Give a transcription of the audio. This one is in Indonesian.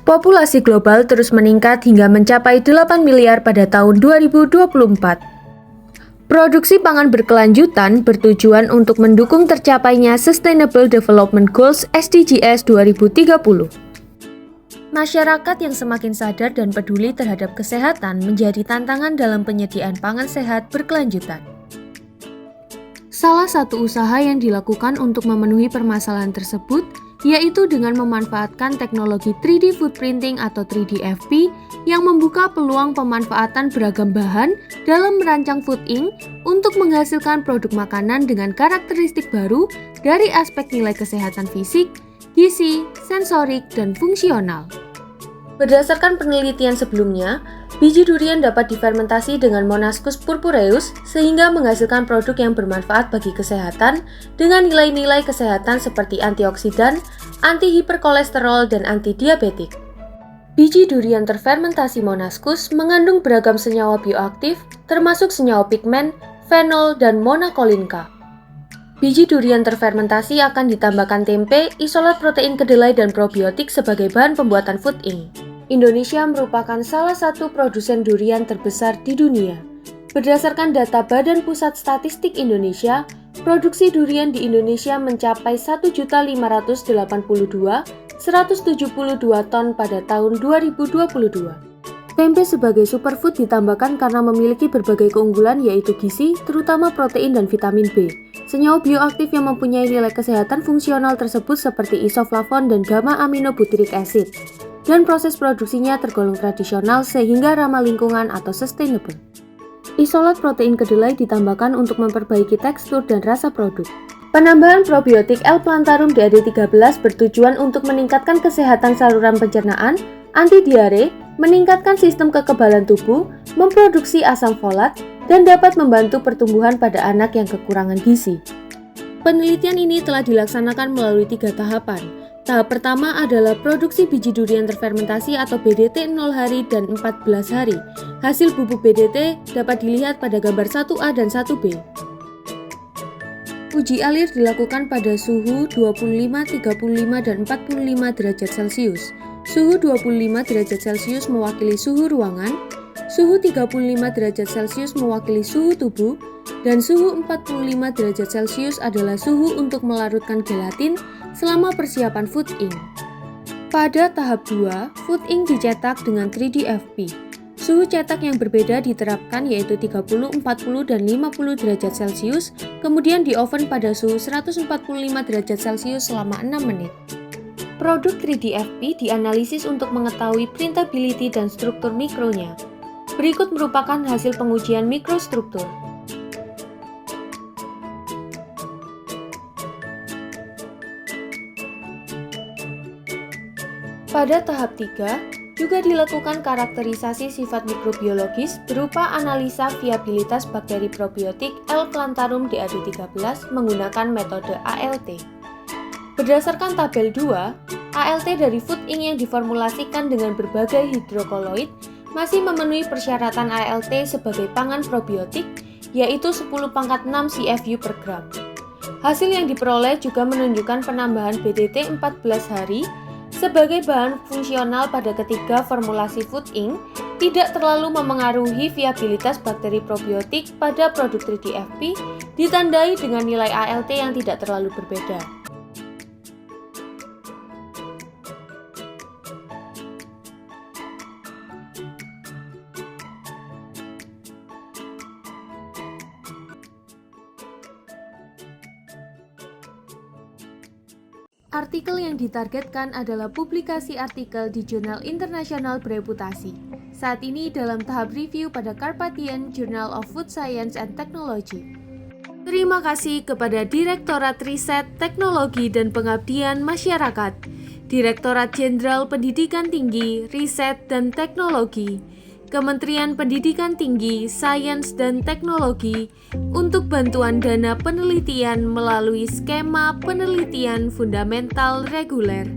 Populasi global terus meningkat hingga mencapai 8 miliar pada tahun 2024. Produksi pangan berkelanjutan bertujuan untuk mendukung tercapainya Sustainable Development Goals (SDGs) 2030. Masyarakat yang semakin sadar dan peduli terhadap kesehatan menjadi tantangan dalam penyediaan pangan sehat berkelanjutan. Salah satu usaha yang dilakukan untuk memenuhi permasalahan tersebut yaitu dengan memanfaatkan teknologi 3D food printing atau 3DFP yang membuka peluang pemanfaatan beragam bahan dalam merancang food ink untuk menghasilkan produk makanan dengan karakteristik baru dari aspek nilai kesehatan fisik, gizi, sensorik, dan fungsional. Berdasarkan penelitian sebelumnya, biji durian dapat difermentasi dengan Monascus purpureus sehingga menghasilkan produk yang bermanfaat bagi kesehatan dengan nilai-nilai kesehatan seperti antioksidan, anti-hiperkolesterol, dan anti-diabetik. Biji durian terfermentasi Monascus mengandung beragam senyawa bioaktif termasuk senyawa pigmen, fenol, dan monakolinka. Biji durian terfermentasi akan ditambahkan tempe, isolat protein kedelai, dan probiotik sebagai bahan pembuatan food ink. Indonesia merupakan salah satu produsen durian terbesar di dunia. Berdasarkan data Badan Pusat Statistik Indonesia, produksi durian di Indonesia mencapai 1.582.172 ton pada tahun 2022. Tempe sebagai superfood ditambahkan karena memiliki berbagai keunggulan yaitu gizi, terutama protein dan vitamin B. Senyawa bioaktif yang mempunyai nilai kesehatan fungsional tersebut seperti isoflavon dan gamma aminobutyric acid. Dan proses produksinya tergolong tradisional sehingga ramah lingkungan atau sustainable. Isolat protein kedelai ditambahkan untuk memperbaiki tekstur dan rasa produk. Penambahan probiotik L. plantarum DAD13 bertujuan untuk meningkatkan kesehatan saluran pencernaan, anti diare, meningkatkan sistem kekebalan tubuh, memproduksi asam folat, dan dapat membantu pertumbuhan pada anak yang kekurangan gizi. Penelitian ini telah dilaksanakan melalui 3 tahapan. Tahap pertama adalah produksi biji durian terfermentasi atau BDT 0 hari dan 14 hari. Hasil bubuk BDT dapat dilihat pada gambar 1A dan 1B. Uji alir dilakukan pada suhu 25, 35, dan 45 derajat Celcius. Suhu 25 derajat Celcius mewakili suhu ruangan, suhu 35 derajat Celcius mewakili suhu tubuh, dan suhu 45 derajat Celcius adalah suhu untuk melarutkan gelatin selama persiapan food ink. Pada tahap 2, food ink dicetak dengan 3DFP. Suhu cetak yang berbeda diterapkan yaitu 30, 40, dan 50 derajat Celcius, kemudian di oven pada suhu 145 derajat Celcius selama 6 menit. Produk 3DFP dianalisis untuk mengetahui printability dan struktur mikronya. Berikut merupakan hasil pengujian mikrostruktur. Pada tahap 3, juga dilakukan karakterisasi sifat mikrobiologis berupa analisa viabilitas bakteri probiotik L. plantarum DAD13 menggunakan metode ALT. Berdasarkan tabel 2, ALT dari food ink yang diformulasikan dengan berbagai hidrokoloid masih memenuhi persyaratan ALT sebagai pangan probiotik, yaitu 10⁻⁶ CFU per gram. Hasil yang diperoleh juga menunjukkan penambahan BDT 14 hari sebagai bahan fungsional pada ketiga formulasi food ink tidak terlalu memengaruhi viabilitas bakteri probiotik pada produk 3DFP, ditandai dengan nilai ALT yang tidak terlalu berbeda. Artikel yang ditargetkan adalah publikasi artikel di jurnal internasional bereputasi. Saat ini dalam tahap review pada Carpathian Journal of Food Science and Technology. Terima kasih kepada Direktorat Riset, Teknologi, dan Pengabdian Masyarakat, Direktorat Jenderal Pendidikan Tinggi, Riset, dan Teknologi, Kementerian Pendidikan Tinggi, Sains, dan Teknologi untuk bantuan dana penelitian melalui skema penelitian fundamental reguler